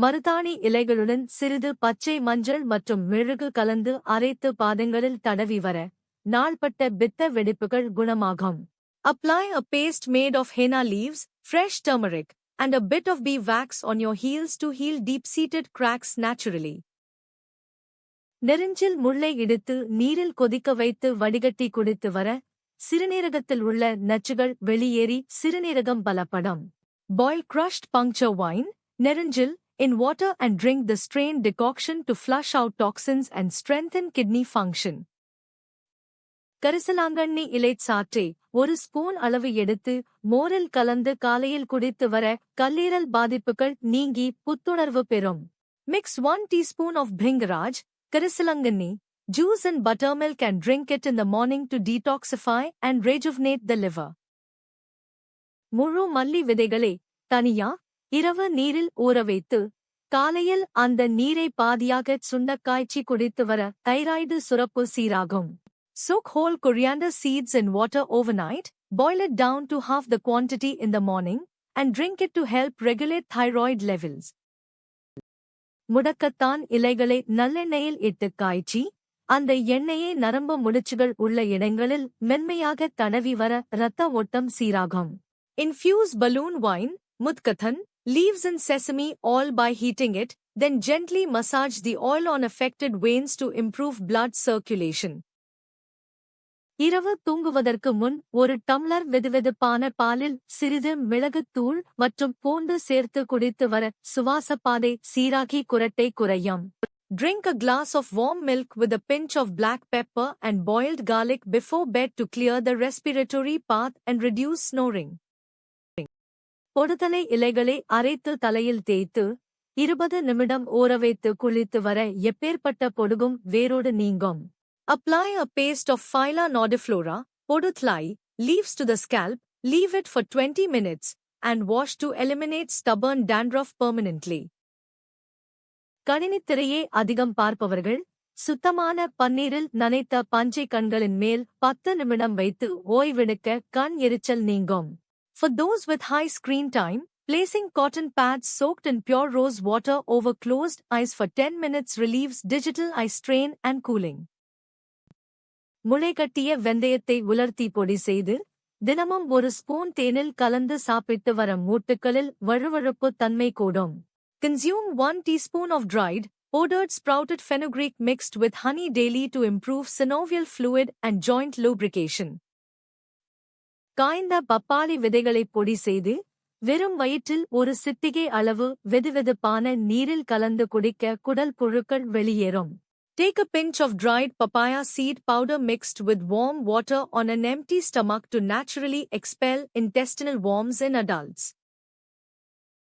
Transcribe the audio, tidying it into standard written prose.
மருதாணி இலைகளுடன் சிறிது பச்சை மஞ்சள் மற்றும் மெழுகு கலந்து அரைத்து பாதங்களில் தடவி வர நாள்பட்ட பித்த வெடிப்புகள் குணமாகும். Apply a paste made of henna leaves, fresh turmeric, and a bit of bee wax on your heels to heal deep-seated cracks naturally. நெரிஞ்சில் முள்ளை இடித்து நீரில் கொதிக்க வைத்து வடிகட்டி குடித்து வர சிறுநீரகத்தில் உள்ள நச்சுகள் வெளியேறி சிறுநீரகம் பலப்படும். Boil crushed puncture wine, நெரிஞ்சில், in water and drink the strained decoction to flush out toxins and strengthen kidney function. கரிசலாங்கண்ணி இலைச் சாற்றை 1 ஸ்பூன் அளவு எடுத்து மோரில் கலந்து காலையில் குடித்து வர கல்லீரல் பாதிப்புகள் நீங்கி புத்துணர்வு பெறும். Mix 1 teaspoon of bhringraj, கரிசலாங்கண்ணி, juice and buttermilk and drink it in the morning to detoxify and rejuvenate the liver. முழு மல்லி விதைகளை தனியா இரவு நீரில் ஊறவைத்து காலையில் அந்த நீரை பாதியாக சுண்டக்காய்ச்சி குடித்து வர தைராய்டு சுரப்பு சீராகும். Soak whole coriander seeds in water overnight, boil it down to half the quantity in the morning, and drink it to help regulate thyroid levels. முடக்கத்தான் இலைகளை நல்லெண்ணெயில் இட்டு காய்ச்சி அந்த எண்ணெயை நரம்பு முடிச்சுகள் உள்ள இடங்களில் மென்மையாக தடவி வர இரத்த ஓட்டம் சீராகும். Infuse balloon wine, mudkathan, leaves in sesame oil by heating it, then gently massage the oil on affected veins to improve blood circulation. இரவு தூங்குவதற்கு முன் 1 டம்ளர் வெதுவெதுப்பான பாலில் சிறிது மிளகுத்தூள் மற்றும் பூண்டு சேர்த்து குடித்து வர சுவாசப்பாதை சீராகி குரட்டை குறையும். Drink a glass of warm milk with a pinch of black pepper and boiled garlic before bed to clear the respiratory path and reduce snoring. பொடுதலை இலைகளை அரைத்து தலையில் தேய்த்து 20 நிமிடம் ஊறவைத்து குளித்து வர எப்பேற்பட்ட பொடுகும் வேரோடு நீங்கும். Apply a paste of Phylla nodiflora, poduthlai, leaves to the scalp, leave it for 20 minutes, and wash to eliminate stubborn dandruff permanently. கணினித்திரையே அதிகம் பார்ப்பவர்கள் சுத்தமான பன்னீரில் நனைத்த பஞ்சை கண்களின் மேல் 10 நிமிடம் வைத்து ஓய்வெடுக்க கண் எரிச்சல் நீங்கும். For those with high screen time, placing cotton pads soaked in pure rose water over closed eyes for 10 minutes relieves digital eye strain and cooling. முளைகட்டிய வெந்தயத்தை உலர்த்தி பொடி செய்து தினமும் 1 ஸ்பூன் தேனில் கலந்து சாப்பிட்டு வர மூட்டுகளில் வழுவழுப்பு தன்மை கூடும். Consume 1 teaspoon of dried, powdered sprouted fenugreek mixed with honey daily to improve synovial fluid and joint lubrication. காய்ந்த பப்பாளி விதைகளை பொடி செய்து வெறும் வயிற்றில் 1 சிட்டிகை அளவு வெதுவெதுப்பான நீரில் கலந்து குடிக்க குடல் புழுக்கள் வெளியேறும். Take a pinch of dried papaya seed powder mixed with warm water on an empty stomach to naturally expel intestinal worms in adults.